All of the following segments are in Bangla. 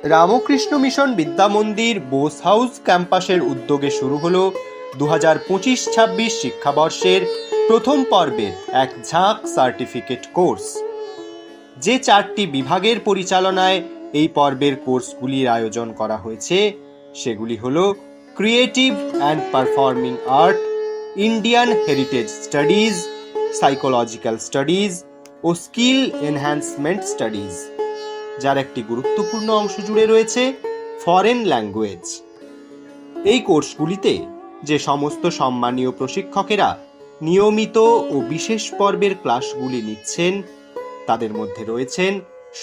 রামকৃষ্ণ মিশন বিদ্যা মন্দির বোস হাউস ক্যাম্পাসের উদ্যোগে শুরু হলো 2025-26 শিক্ষাবর্ষের প্রথম পর্বের এক ঝাঁক সার্টিফিকেট কোর্স। যে 4টি বিভাগের পরিচালনায় এই পর্বের কোর্সগুলির আয়োজন করা হয়েছে সেগুলি হলো creative and performing art, Indian heritage studies, psychological studies ও স্কিল এনহ্যান্সমেন্ট স্টাডিজ, যার একটি গুরুত্বপূর্ণ অংশ জুড়ে রয়েছে ফরেন ল্যাঙ্গুয়েজ। এই কোর্সগুলিতে যে সমস্ত সম্মানীয় প্রশিক্ষকেরা নিয়মিত ও বিশেষ পর্বের ক্লাসগুলি নিচ্ছেন তাদের মধ্যে রয়েছেন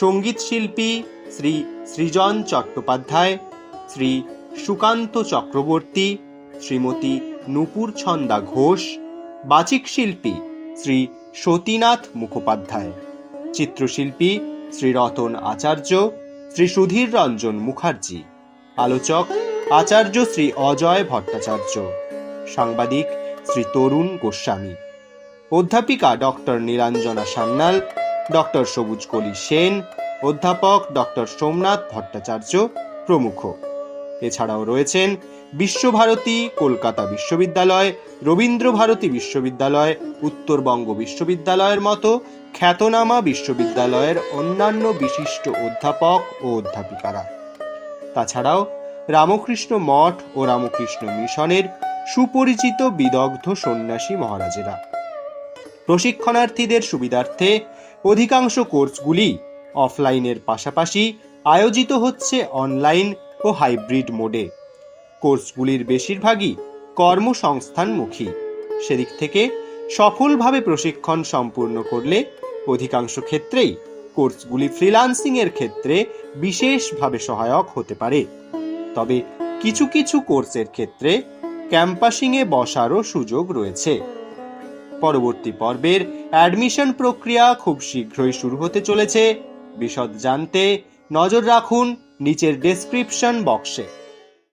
সঙ্গীত শিল্পী শ্রী সৃজন চট্টোপাধ্যায়, শ্রী সুকান্ত চক্রবর্তী, শ্রীমতী নূপুর ছন্দা ঘোষ, বাচিক শিল্পী শ্রী সতীনাথ মুখোপাধ্যায়, চিত্রশিল্পী শ্রী রতন আচার্য, শ্রী সুধীর রঞ্জন মুখার্জি, আলোচক আচার্য শ্রী অজয় ভট্টাচার্য, সাংবাদিক শ্রী তরুণ গোস্বামী, অধ্যাপিকা ডক্টর নীলাঞ্জনা সান্যাল, ডক্টর সবুজ কলি সেন, অধ্যাপক ডক্টর সোমনাথ ভট্টাচার্য প্রমুখ। এছাড়াও রয়েছেন বিশ্বভারতী কলকাতা বিশ্ববিদ্যালয়, রবীন্দ্রভারতী বিশ্ববিদ্যালয়, উত্তরবঙ্গ বিশ্ববিদ্যালয়ের মতো খ্যাতনামা বিশ্ববিদ্যালয়ের অন্যান্য বিশিষ্ট অধ্যাপক ও অধ্যাপিকারা। তাছাড়াও রামকৃষ্ণ মঠ ও রামকৃষ্ণ মিশনের সুপরিচিত বিদগ্ধ সন্ন্যাসী মহারাজেরা। প্রশিক্ষণার্থীদের সুবিধার্থে অধিকাংশ কোর্সগুলি অফলাইনের পাশাপাশি আয়োজিত হচ্ছে অনলাইন ও হাইব্রিড মোডে। কোর্সগুলির বেশিরভাগই কর্মসংস্থানমুখী। সেদিক থেকে সফলভাবে প্রশিক্ষণ সম্পূর্ণ করলে অধিকাংশ ক্ষেত্রেই কোর্সগুলি ফ্রিল্যান্সিং এর ক্ষেত্রে বিশেষভাবে সহায়ক হতে পারে। তবে কিছু কিছু কোর্সের ক্ষেত্রে ক্যাম্পাসিংয়ে বসারও সুযোগ রয়েছে। পরবর্তী পর্বের অ্যাডমিশন প্রক্রিয়া খুব শীঘ্রই শুরু হতে চলেছে। বিশদ জানতে নজর রাখুন নিচের ডেসক্রিপশন বক্সে।